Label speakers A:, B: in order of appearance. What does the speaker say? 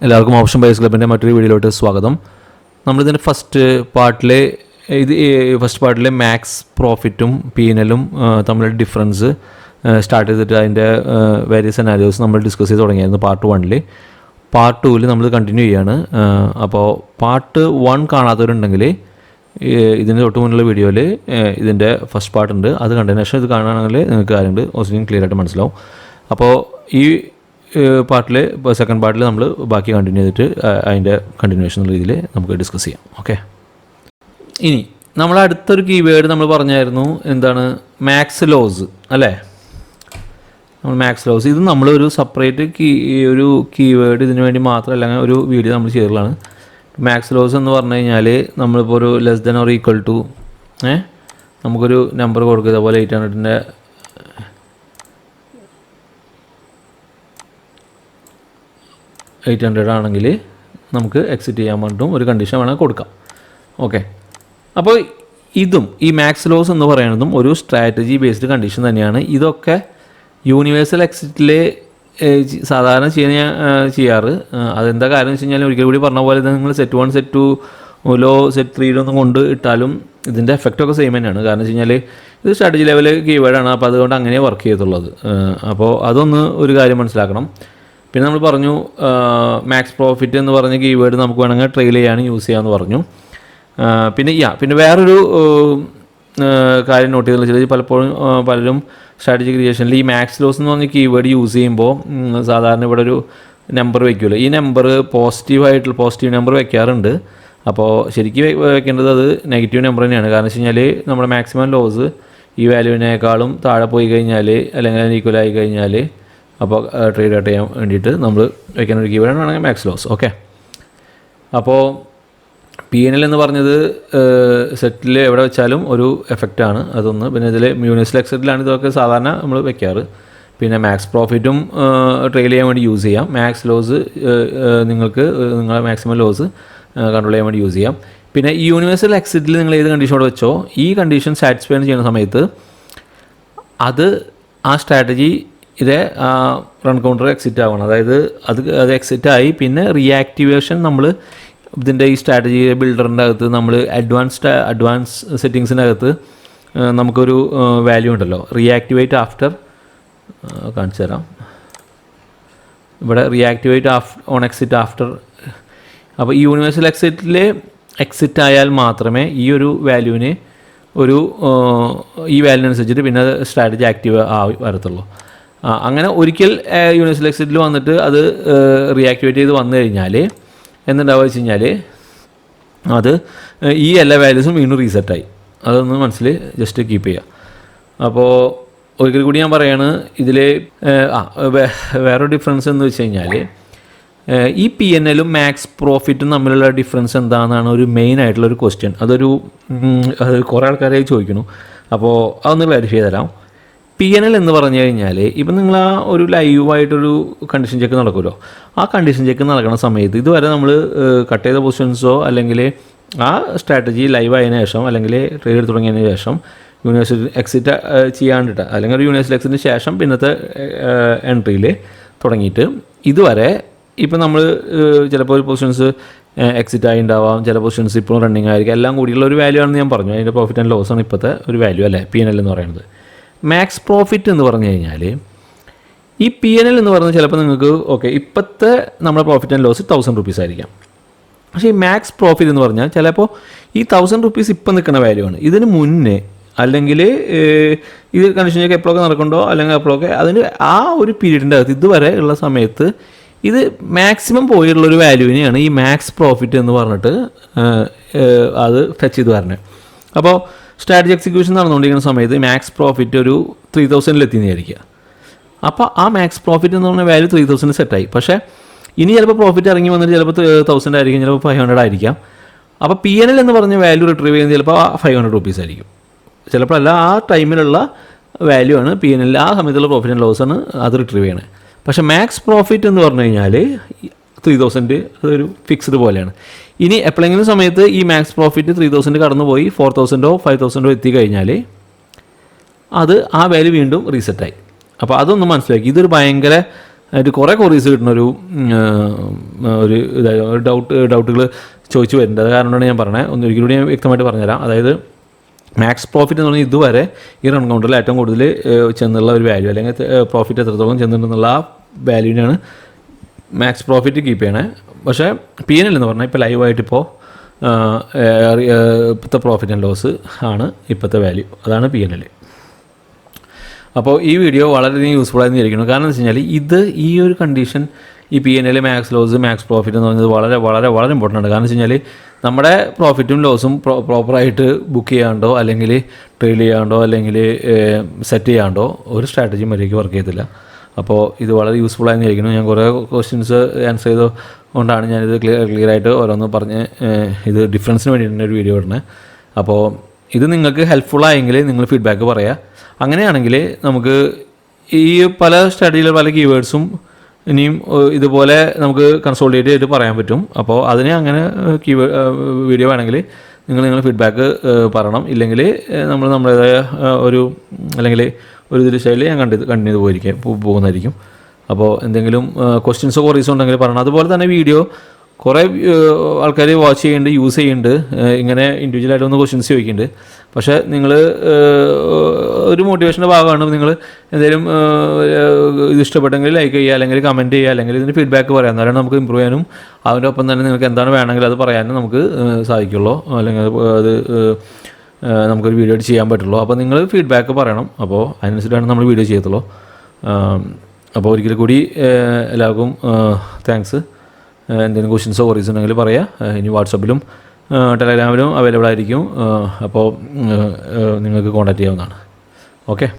A: എല്ലാവർക്കും option buyers ക്ലബിൻ്റെ മറ്റൊരു വീഡിയോയിലോട്ട് സ്വാഗതം. നമ്മളിതിൻ്റെ ഫസ്റ്റ് പാർട്ടിലെ മാക്സ് പ്രോഫിറ്റും P&L-ഉം തമ്മിലുള്ള ഡിഫറൻസ് സ്റ്റാർട്ട് ചെയ്തിട്ട് അതിൻ്റെ വേരിയസ് അനാലിസിസ് നമ്മൾ ഡിസ്കസ് ചെയ്ത് തുടങ്ങിയായിരുന്നു പാർട്ട് 1. പാർട്ട് 2 നമ്മൾ കണ്ടിന്യൂ ചെയ്യാണ്. അപ്പോൾ പാർട്ട് 1 കാണാത്തവരുണ്ടെങ്കിൽ ഇതിൻ്റെ തൊട്ട് മുന്നുള്ള വീഡിയോയിൽ ഇതിൻ്റെ ഫസ്റ്റ് പാർട്ട് ഉണ്ട്, അത് കണ്ടതിന് ശേഷം ഇത് കാണുകയാണെങ്കിൽ നിങ്ങൾക്ക് കാര്യങ്ങൾ കുറച്ചും ക്ലിയർ ആയിട്ട് മനസ്സിലാവും. അപ്പോൾ ഈ പാർട്ടിൽ സെക്കൻഡ് പാർട്ടിൽ നമ്മൾ ബാക്കി കണ്ടിന്യൂ ചെയ്തിട്ട് അതിൻ്റെ കണ്ടിന്യൂവേഷൻ എന്ന രീതിയിൽ നമുക്ക് ഡിസ്കസ് ചെയ്യാം. ഓക്കെ, ഇനി നമ്മൾ അടുത്തൊരു കീവേഡ് നമ്മൾ പറഞ്ഞായിരുന്നു, എന്താണ് മാക്സ് ലോസ് അല്ലേ? നമ്മൾ മാക്സ് ലോസ്, ഇത് നമ്മളൊരു സെപ്പറേറ്റ് ഒരു കീവേഡ് ഇതിനു വേണ്ടി മാത്രമല്ല ഒരു വീഡിയോ നമ്മൾ ചെയ്തതാണ്. മാക്സ് ലോസ് എന്ന് പറഞ്ഞു കഴിഞ്ഞാൽ നമ്മളിപ്പോൾ ഒരു less than or equal to നമുക്കൊരു നമ്പർ കൊടുക്കുക, അതുപോലെ 800 ആണെങ്കിൽ നമുക്ക് എക്സിറ്റ് ചെയ്യാൻ വേണ്ടിയിട്ടും ഒരു കണ്ടീഷൻ വേണമെങ്കിൽ കൊടുക്കാം. ഓക്കെ, അപ്പോൾ ഇതും ഈ മാക്സ് ലോസ് എന്ന് പറയുന്നതും ഒരു സ്ട്രാറ്റജി ബേസ്ഡ് കണ്ടീഷൻ തന്നെയാണ്. ഇതൊക്കെ യൂണിവേഴ്സൽ എക്സിറ്റിൽ സാധാരണ ചെയ്യാറ്. അതെന്താ കാര്യം വെച്ച് കഴിഞ്ഞാൽ ഒരിക്കൽ കൂടി പറഞ്ഞ പോലെ നിങ്ങൾ സെറ്റ് 1 സെറ്റ് 2 ലോ സെറ്റ് 3 ഒന്നും കൊണ്ട് ഇട്ടാലും ഇതിൻ്റെ എഫക്റ്റൊക്കെ സെയിം തന്നെയാണ്. കാരണം വെച്ച് കഴിഞ്ഞാൽ ഇത് സ്ട്രാറ്റജി ലെവൽ കീവേഡാണ്, അപ്പോൾ അതുകൊണ്ട് അങ്ങനെ വർക്ക് ചെയ്തിട്ടുള്ളത്. അപ്പോൾ അതൊന്ന് ഒരു കാര്യം മനസ്സിലാക്കണം. പിന്നെ നമ്മൾ പറഞ്ഞു മാക്സ് പ്രോഫിറ്റ് എന്ന് പറഞ്ഞ കീവേഡ് നമുക്ക് വേണമെങ്കിൽ ട്രെയിൽ ചെയ്യാൻ യൂസ് ചെയ്യാമെന്ന് പറഞ്ഞു. പിന്നെ വേറൊരു കാര്യം നോട്ട് ചെയ്തെന്ന് വെച്ചാൽ പലരും സ്ട്രാറ്റജി ക്രിയേഷനിൽ ഈ മാക്സ് ലോസ് എന്ന് പറഞ്ഞ കീവേഡ് യൂസ് ചെയ്യുമ്പോൾ സാധാരണ ഇവിടെ ഒരു നമ്പർ വയ്ക്കുമല്ലോ, ഈ നമ്പർ പോസിറ്റീവ് നമ്പർ വയ്ക്കാറുണ്ട്. അപ്പോൾ ശരിക്കും വയ്ക്കേണ്ടത് അത് നെഗറ്റീവ് നമ്പർ തന്നെയാണ്. കാരണം വെച്ച് കഴിഞ്ഞാൽ നമ്മുടെ മാക്സിമം ലോസ് ഈ വാല്യൂവിനേക്കാളും താഴെ പോയി കഴിഞ്ഞാൽ അല്ലെങ്കിൽ അതിന് ഈക്വൽ ആയി കഴിഞ്ഞാൽ അപ്പോൾ ട്രേഡ് ഔട്ട് ചെയ്യാൻ വേണ്ടിയിട്ട് നമ്മൾ വയ്ക്കുന്ന ഒരു കീവേഡാണ് വേണമെങ്കിൽ മാക്സ് ലോസ്. ഓക്കെ, അപ്പോൾ P&L എന്ന് പറഞ്ഞത് സെറ്റിൽ എവിടെ വെച്ചാലും ഒരു എഫക്റ്റാണ്, അതൊന്ന്. പിന്നെ ഇതിൽ യൂണിവേഴ്സൽ എക്സിറ്റിലാണ് ഇതൊക്കെ സാധാരണ നമ്മൾ വെക്കാറ്. പിന്നെ മാക്സ് പ്രോഫിറ്റും ട്രെയിൽ ചെയ്യാൻ വേണ്ടി യൂസ് ചെയ്യാം. മാക്സ് ലോസ് നിങ്ങൾക്ക് നിങ്ങളെ മാക്സിമം ലോസ് കൺട്രോൾ ചെയ്യാൻ വേണ്ടി യൂസ് ചെയ്യാം. പിന്നെ ഈ യൂണിവേഴ്സൽ എക്സിറ്റിൽ നിങ്ങൾ ഏത് കണ്ടീഷനോട് വെച്ചോ ഈ കണ്ടീഷൻ സാറ്റിസ്ഫൈ ചെയ്യുന്ന സമയത്ത് അത് ആ സ്ട്രാറ്റജി റൺ കൗണ്ടർ എക്സിറ്റ് ആവണം. അതായത് അത് എക്സിറ്റ് ആയി പിന്നെ റീആക്ടിവേഷൻ നമ്മൾ ഇതിൻ്റെ ഈ സ്ട്രാറ്റജി ബിൽഡറിൻ്റെ അകത്ത് നമ്മൾ അഡ്വാൻസ് സെറ്റിങ്സിൻ്റെ അകത്ത് നമുക്കൊരു വാല്യൂ ഉണ്ടല്ലോ, റീആക്ടിവേറ്റ് ആഫ്റ്റർ, കാണിച്ചു തരാം. ഇവിടെ റീആക്ടിവേറ്റ് ഓൺ എക്സിറ്റ് ആഫ്റ്റർ. അപ്പോൾ ഈ യൂണിവേഴ്സൽ എക്സിറ്റിൽ എക്സിറ്റ് ആയാൽ മാത്രമേ ഈ ഒരു വാല്യൂവിന് ഈ വാല്യൂവിനനുസരിച്ചിട്ട് പിന്നെ സ്ട്രാറ്റജി ആക്റ്റീവ് വരത്തുള്ളൂ. അങ്ങനെ ഒരിക്കൽ യൂണിവേഴ്സൽ എക്സിറ്റിൽ വന്നിട്ട് അത് റീആക്ടിവേറ്റ് ചെയ്ത് വന്നു കഴിഞ്ഞാൽ എന്തുണ്ടാവുക വെച്ച് കഴിഞ്ഞാൽ അത് ഈ എല്ലാ വാല്യൂസും വീണ്ടും റീസെറ്റായി. അതൊന്ന് മനസ്സിൽ ജസ്റ്റ് കീപ്പ് ചെയ്യുക. അപ്പോൾ ഒരിക്കൽ കൂടി ഞാൻ പറയാണ്, ഇതിൽ വേറൊരു ഡിഫറൻസ് എന്ന് വെച്ച് കഴിഞ്ഞാൽ ഈ P&L-ഉം മാക്സ് പ്രോഫിറ്റും തമ്മിലുള്ള ഡിഫറൻസ് എന്താണെന്നാണ് ഒരു മെയിൻ ആയിട്ടുള്ളൊരു ക്വസ്റ്റ്യൻ. അത് കുറേ ആൾക്കാരായി ചോദിക്കുന്നു. അപ്പോൾ അതൊന്ന് ക്ലാരിഫൈ ചെയ്ത് തരാം. P&L എന്ന് പറഞ്ഞു കഴിഞ്ഞാൽ ഇപ്പം നിങ്ങൾ ആ ഒരു ലൈവായിട്ടൊരു കണ്ടീഷൻ ചെക്ക് നടക്കുമല്ലോ, ആ കണ്ടീഷൻ ചെക്ക് നടക്കുന്ന സമയത്ത് ഇതുവരെ നമ്മൾ കട്ട് ചെയ്ത പൊസിഷൻസോ അല്ലെങ്കിൽ ആ സ്ട്രാറ്റജി ലൈവ് ആയതിനു ശേഷം അല്ലെങ്കിൽ ട്രേഡ് തുടങ്ങിയതിന് ശേഷം യൂണിവേഴ്സൽ എക്സിറ്റ് ചെയ്യാണ്ടിട്ട് അല്ലെങ്കിൽ ഒരു യൂണിവേഴ്സൽ എക്സിറ്റിന് ശേഷം പിന്നത്തെ എൻട്രിയിൽ തുടങ്ങിയിട്ട് ഇതുവരെ ഇപ്പം നമ്മൾ ചിലപ്പോൾ ഒരു പൊസിഷൻസ് എക്സിറ്റ് ആയി ഉണ്ടാവാം, ചില പൊസിഷൻസ് ഇപ്പോൾ റണ്ണിങ് ആയിരിക്കും, എല്ലാം കൂടിയുള്ള ഒരു വാല്യൂ ആണെന്ന് ഞാൻ പറഞ്ഞു. അതിൻ്റെ പ്രോഫിറ്റ് ആൻഡ് ലോസ് ആണ് ഇപ്പോഴത്തെ ഒരു വാല്യൂ അല്ലേ P&L എന്ന് പറയുന്നത്. മാക്സ് പ്രോഫിറ്റ് എന്ന് പറഞ്ഞു കഴിഞ്ഞാൽ ഈ P&L എന്ന് പറയുന്നത് ചിലപ്പോൾ നിങ്ങൾക്ക് ഇപ്പോഴത്തെ നമ്മുടെ പ്രോഫിറ്റ് ആൻഡ് ലോസ് 1000 rupees ആയിരിക്കാം. പക്ഷേ ഈ മാക്സ് പ്രോഫിറ്റ് എന്ന് പറഞ്ഞാൽ ചിലപ്പോൾ ഈ 1000 rupees ഇപ്പം നിൽക്കുന്ന വാല്യൂ ആണ്. ഇതിന് മുന്നേ അല്ലെങ്കിൽ ഇത് കണ്ടീഷനൊക്കെ എപ്പോഴൊക്കെ നടക്കുന്നുണ്ടോ അല്ലെങ്കിൽ എപ്പോഴൊക്കെ അതിന് ആ ഒരു പീരീഡിൻ്റെ അകത്ത് ഇതുവരെ ഉള്ള സമയത്ത് ഇത് മാക്സിമം പോയിട്ടുള്ളൊരു വാല്യൂവിനെയാണ് ഈ മാക്സ് പ്രോഫിറ്റ് എന്ന് പറഞ്ഞിട്ട് അത് ഫെച്ച് ചെയ്ത് വരണേ. അപ്പോൾ സ്ട്രാറ്റജി എക്സിക്യൂഷൻ നടന്നുകൊണ്ടിരിക്കുന്ന സമയത്ത് മാക്സ് പ്രോഫിറ്റ് ഒരു 3000 എത്തിയെന്നായിരിക്കുക. അപ്പോൾ ആ മാക്സ് പ്രോഫിറ്റ് എന്ന് പറഞ്ഞ വാല്യൂ 3000 സെറ്റായി. പക്ഷേ ഇനി ചിലപ്പോൾ പ്രോഫിറ്റ് ഇറങ്ങി വന്നിട്ട് ചിലപ്പോൾ 1000 ആയിരിക്കും, ചിലപ്പോൾ 500 ആയിരിക്കാം. അപ്പോൾ P&L എന്ന് പറഞ്ഞ വാല്യൂ റിട്രീവ് ചെയ്യുന്നത് ചിലപ്പോൾ 500 rupees ആയിരിക്കും, ചിലപ്പോൾ അല്ല ആ ടൈമിലുള്ള വാല്യൂ ആണ് P&L. ആ സമയത്തുള്ള പ്രോഫിറ്റ് ആൻഡ് ലോസ് ആണ് അത് റിട്രീവ് ചെയ്യണത്. പക്ഷേ മാക്സ് പ്രോഫിറ്റ് എന്ന് പറഞ്ഞു കഴിഞ്ഞാൽ 3000 അതൊരു ഫിക്സ്ഡ് പോലെയാണ്. ഇനി എപ്പോഴെങ്കിലും സമയത്ത് ഈ മാക്സ് പ്രോഫിറ്റ് 3000 കടന്നുപോയി 4000 5000 എത്തിക്കഴിഞ്ഞാൽ അത് ആ വാല്യൂ വീണ്ടും റീസെറ്റായി. അപ്പോൾ അതൊന്ന് മനസ്സിലാക്കി. ഇതൊരു ഭയങ്കര ആയിട്ട് കുറേ ക്വറീസ് കിട്ടുന്നൊരു ഒരു ഡൗട്ടുകൾ ചോദിച്ചു വരുന്നുണ്ട്. അത് കാരണമാണ് ഞാൻ പറഞ്ഞത്. ഒരിക്കലും കൂടി ഞാൻ വ്യക്തമായിട്ട് പറഞ്ഞുതരാം. അതായത് മാക്സ് പ്രോഫിറ്റ് എന്ന് പറഞ്ഞാൽ ഇതുവരെ ഈ റൺ കൗണ്ടറിൽ ഏറ്റവും കൂടുതൽ ചെന്നുള്ള ഒരു വാല്യൂ, അല്ലെങ്കിൽ പ്രോഫിറ്റ് എത്രത്തോളം ചെന്നിട്ടുണ്ടെന്നുള്ള ആ വാല്യൂവിനാണ് മാക്സ് പ്രോഫിറ്റ് കീപ്പ് ചെയ്യണേ. പക്ഷേ PNL എന്ന് പറഞ്ഞാൽ ഇപ്പോൾ ലൈവായിട്ട് ഇപ്പോൾ ഇപ്പോഴത്തെ പ്രോഫിറ്റ് ആൻഡ് ലോസ് ആണ് ഇപ്പോഴത്തെ വാല്യൂ, അതാണ് PNL. അപ്പോൾ ഈ വീഡിയോ വളരെയധികം യൂസ്ഫുൾ ആയി ഇരിക്കുന്നു. കാരണം എന്ന് വെച്ച് കഴിഞ്ഞാൽ ഈ ഒരു കണ്ടീഷൻ, ഈ PNL, max loss, max profit എന്ന് പറയുന്നത് വളരെ വളരെ വളരെ ഇമ്പോർട്ടൻ്റ് ആണ്. കാരണം എന്ന് വെച്ച് കഴിഞ്ഞാൽ നമ്മുടെ പ്രോഫിറ്റും ലോസും പ്രോപ്പറായിട്ട് ബുക്ക് ചെയ്യാണ്ടോ അല്ലെങ്കിൽ ട്രെയിൽ ചെയ്യാണ്ടോ അല്ലെങ്കിൽ സെറ്റ് ചെയ്യാണ്ടോ ഒരു സ്ട്രാറ്റജിയും മര്യാദയ്ക്ക് വർക്ക് ചെയ്യത്തില്ല. അപ്പോൾ ഇത് വളരെ യൂസ്ഫുൾ ആയി ഇരിക്കുന്നു. ഞാൻ കുറേ ക്വസ്റ്റ്യൻസ് ആൻസർ ചെയ്തുകൊണ്ടാണ് ഞാനിത് ക്ലിയറായിട്ട് ഓരോന്ന് പറഞ്ഞ് ഇത് ഡിഫറൻസിന് വേണ്ടിയിട്ടാണ് ഒരു വീഡിയോ ഇടുന്നത്. അപ്പോൾ ഇത് നിങ്ങൾക്ക് ഹെൽപ്ഫുള്ളായെങ്കിൽ നിങ്ങൾ ഫീഡ്ബാക്ക് പറയുക. അങ്ങനെയാണെങ്കിൽ നമുക്ക് ഈ പല സ്ട്രാറ്റജിയിലെ പല കീവേഡ്സും ഇനിയും ഇതുപോലെ നമുക്ക് കൺസോളിഡേറ്റ് ചെയ്തിട്ട് പറയാൻ പറ്റും. അപ്പോൾ അതിന് അങ്ങനെ വീഡിയോ വേണമെങ്കിൽ നിങ്ങൾ ഫീഡ്ബാക്ക് പറയണം. ഇല്ലെങ്കിൽ നമ്മുടേതായ അല്ലെങ്കിൽ ഒരു ഇതിൽ സ്റ്റൈലിൽ ഞാൻ കണ്ടിന്യൂ പോകുന്നതായിരിക്കും. അപ്പോൾ എന്തെങ്കിലും ക്വസ്റ്റ്യൻസോ ക്വറീസോ ഉണ്ടെങ്കിൽ പറയണം. അതുപോലെ തന്നെ വീഡിയോ കുറേ ആൾക്കാർ വാച്ച് ചെയ്യുന്നുണ്ട്, യൂസ് ചെയ്യുന്നുണ്ട്, ഇങ്ങനെ ഇൻഡിവിജ്വലായിട്ട് ഒന്ന് ക്വസ്റ്റ്യൻസ് ചോദിക്കുന്നുണ്ട്. പക്ഷേ നിങ്ങൾ ഒരു മോട്ടിവേഷൻ്റെ ഭാഗമാണ്. നിങ്ങൾ എന്തെങ്കിലും ഇത് ഇഷ്ടപ്പെട്ടെങ്കിൽ ലൈക്ക് ചെയ്യുക, അല്ലെങ്കിൽ കമൻറ്റ് ചെയ്യുക, അല്ലെങ്കിൽ ഇതിന് ഫീഡ്ബാക്ക് പറയാം. എന്നാലും നമുക്ക് ഇമ്പ്രൂവ് ചെയ്യാനും അതിൻ്റെ ഒപ്പം തന്നെ നിങ്ങൾക്ക് എന്താണ് വേണമെങ്കിൽ അത് പറയാനും നമുക്ക് സാധിക്കുള്ളൂ, അല്ലെങ്കിൽ അത് നമുക്കൊരു വീഡിയോ ചെയ്യാൻ പറ്റുള്ളൂ. അപ്പോൾ നിങ്ങൾ ഫീഡ്ബാക്ക് പറയണം. അപ്പോൾ അതിനനുസരിച്ചാണ് നമ്മൾ വീഡിയോ ചെയ്യത്തുള്ളൂ. അപ്പോൾ ഒരിക്കൽ കൂടി എല്ലാവർക്കും താങ്ക്സ്. എന്തെങ്കിലും ക്വസ്റ്റ്യൻസോ ക്വറീസ് ഉണ്ടെങ്കിൽ പറയാം. ഇനി വാട്സപ്പിലും ടെലഗ്രാമിലും അവൈലബിൾ ആയിരിക്കും. അപ്പോൾ നിങ്ങൾക്ക് കോൺടാക്റ്റ് ചെയ്യാവുന്നതാണ്. ഓക്കെ.